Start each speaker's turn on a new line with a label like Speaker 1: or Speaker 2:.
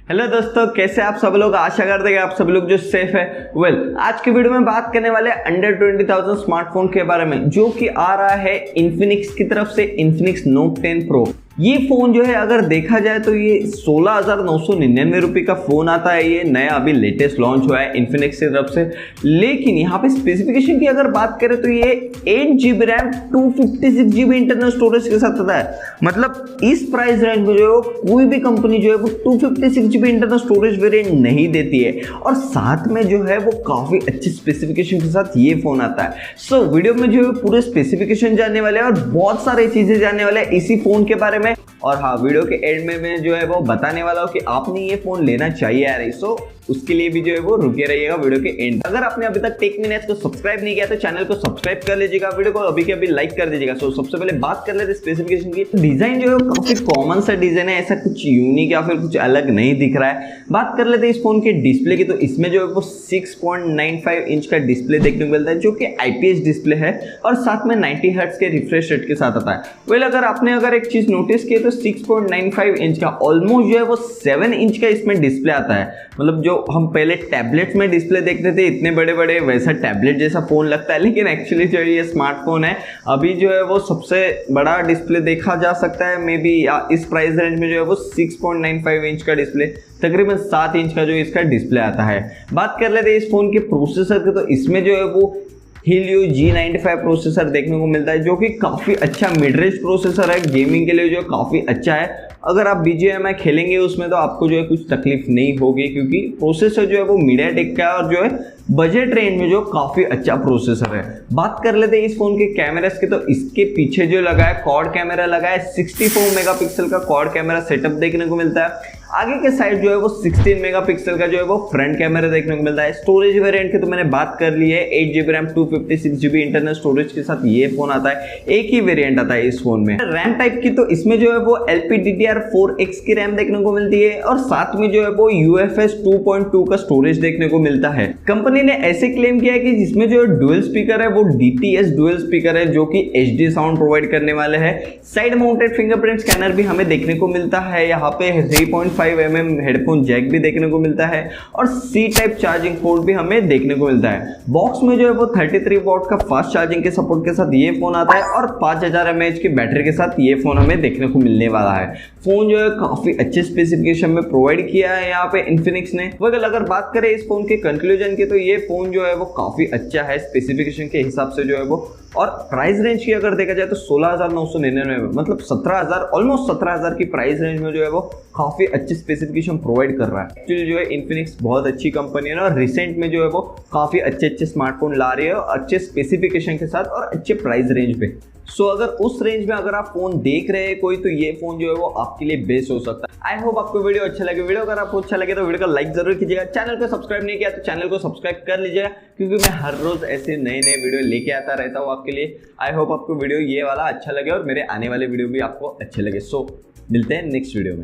Speaker 1: Hello दोस्तों, कैसे आप सब लोग। आशा करते हैं आप सब लोग जो सेफ है। आज की वीडियो में बात करने वाले अंडर 20,000 स्मार्टफोन के बारे में, जो कि आ रहा है इन्फिनिक्स की तरफ से, इन्फिनिक्स नोट 10 प्रो। ये फोन जो है अगर देखा जाए तो ये 16,999 रुपये का फोन आता है। ये नया अभी लेटेस्ट लॉन्च हुआ है इन्फिनिक्स की तरफ से। लेकिन यहाँ पे स्पेसिफिकेशन की अगर बात करें तो ये 8GB RAM 256GB internal storage के साथ आता है। मतलब इस प्राइस रेंज में जो है कोई भी कंपनी जो है वो 256GB इंटरनल स्टोरेज वेरिएंट नहीं देती है, और साथ में जो है वो काफी अच्छी स्पेसिफिकेशन के साथ ये फोन आता है। सो वीडियो में जो है पूरे स्पेसिफिकेशन जानने वाले हैं और बहुत सारी चीजें जानने वाले हैं इसी फोन के बारे में। और हाँ, वीडियो के एंड में मैं जो है वो बताने वाला हूँ कि आपने ये फोन लेना चाहिए या नहीं। सो उसके लिए भी जो है वो रुके रहिएगा वीडियो के एंड। अगर आपने अभी तक टेक मिनट्स को सब्सक्राइब नहीं किया तो चैनल को सब्सक्राइब कर लीजिएगा, वीडियो को अभी के अभी लाइक कर दीजिएगा। सो सबसे पहले बात कर लेते हैं स्पेसिफिकेशन की। डिजाइन जो है काफी कॉमन सा डिजाइन है, ऐसा कुछ यूनिक या फिर कुछ अलग नहीं दिख रहा है। बात कर लेते हैं इस फोन के डिस्प्ले की, तो इसमें जो है वो 6.95 इंच का डिस्प्ले देखने को मिलता है, जो कि IPS डिस्प्ले है और साथ में 90 हर्ट्ज के रिफ्रेश रेट के साथ आता है। अगर एक चीज नोटिस की तो 6.95 इंच का ऑलमोस्ट जो है वो 7 इंच का इसमें डिस्प्ले आता है। मतलब जो हम पहले टैबलेट्स में डिस्प्ले देखते थे इतने बड़े बड़े, वैसा टैबलेट जैसा फोन लगता है, लेकिन एक्चुअली जो ये स्मार्टफोन है अभी जो है वो सबसे बड़ा डिस्प्ले देखा जा सकता है मे बी इस प्राइस रेंज में जो है वो 6.95 इंच का डिस्प्ले, तकरीबन 7 इंच का जो इसका डिस्प्ले आता है। बात कर लेते हैं इस फोन के प्रोसेसर की, तो इसमें जो है वो helio G95 प्रोसेसर देखने को मिलता है, जो कि काफी अच्छा मिड रेंज प्रोसेसर है। गेमिंग के लिए जो काफी अच्छा है। अगर आप BGMI खेलेंगे उसमें तो आपको जो है कुछ तकलीफ नहीं होगी, क्योंकि प्रोसेसर जो है वो मीडियाटेक का है और जो है बजट रेंज में जो काफी अच्छा प्रोसेसर है। बात कर लेते हैं इस फोन के कैमरास के, तो इसके पीछे जो लगा है क्वाड कैमरा लगा है, 64 मेगापिक्सल का क्वाड कैमरा सेटअप देखने को मिलता है। आगे के साइड जो है वो 16 मेगापिक्सल का जो है वो फ्रंट कैमरा देखने को मिलता है। स्टोरेज वेरिएंट की तो मैंने बात कर ली है, 8GB RAM 256GB internal storage के साथ ये फोन आता है। एक ही वेरिएंट आता है इस फोन में। रैम टाइप की तो इसमें जो है वो LPDDR4X की रैम देखने को मिलती है और साथ में जो है वो UFS 2.2 का स्टोरेज देखने को मिलता है। कंपनी ने ऐसे क्लेम किया है कि जिसमें जो डुअल स्पीकर है वो DTS डुअल स्पीकर है, जो कि HD साउंड प्रोवाइड करने वाले हैं। साइड माउंटेड फिंगरप्रिंट स्कैनर भी हमें देखने को मिलता है। यहाँ पे 3.5mm हेडफोन जैक भी देखने को मिलता है और C टाइप चार्जिंग पोर्ट भी हमें देखने को मिलता है। बॉक्स में जो है वो 33 वॉट का फास्ट चार्जिंग के सपोर्ट के साथ ये फोन आता है और 5000 mAh की बैटरी के साथ ये फोन हमें देखने को मिलने वाला है। फोन जो है काफी अच्छे स्पेसिफिकेशन में प्रोवाइड किया है यहाँ पे इन्फिनिक्स ने। अगर बात करें इस फोन के कंक्लूजन की, तो ये फोन जो है वो काफी अच्छा है स्पेसिफिकेशन के हिसाब से जो है वो, और प्राइस रेंज की अगर देखा जाए तो 16,999, मतलब 17,000, ऑलमोस्ट 17,000 की प्राइस रेंज में जो है वो काफी अच्छी स्पेसिफिकेशन प्रोवाइड कर रहा है। एक्चुअली जो है इन्फिनिक्स बहुत अच्छी कंपनी है और रिसेंट में जो है वो काफी अच्छे स्मार्टफोन ला रही है, अच्छे स्पेसिफिकेशन के साथ और अच्छे प्राइस रेंज पे। सो अगर उस रेंज में अगर आप फोन देख रहे हैं कोई, तो ये फोन जो है वो आपके लिए बेस्ट हो सकता है। आई होप आपको वीडियो अच्छा लगे। वीडियो अगर आपको अच्छा लगे तो वीडियो को लाइक जरूर कीजिएगा। चैनल को सब्सक्राइब नहीं किया तो चैनल को सब्सक्राइब कर लीजिएगा, क्योंकि मैं हर रोज ऐसे नए वीडियो लेके आता रहता हूँ आपके लिए। आई होप आपको वीडियो ये वाला अच्छा लगे और मेरे आने वाले वीडियो भी आपको अच्छे लगे। सो मिलते हैं नेक्स्ट वीडियो में।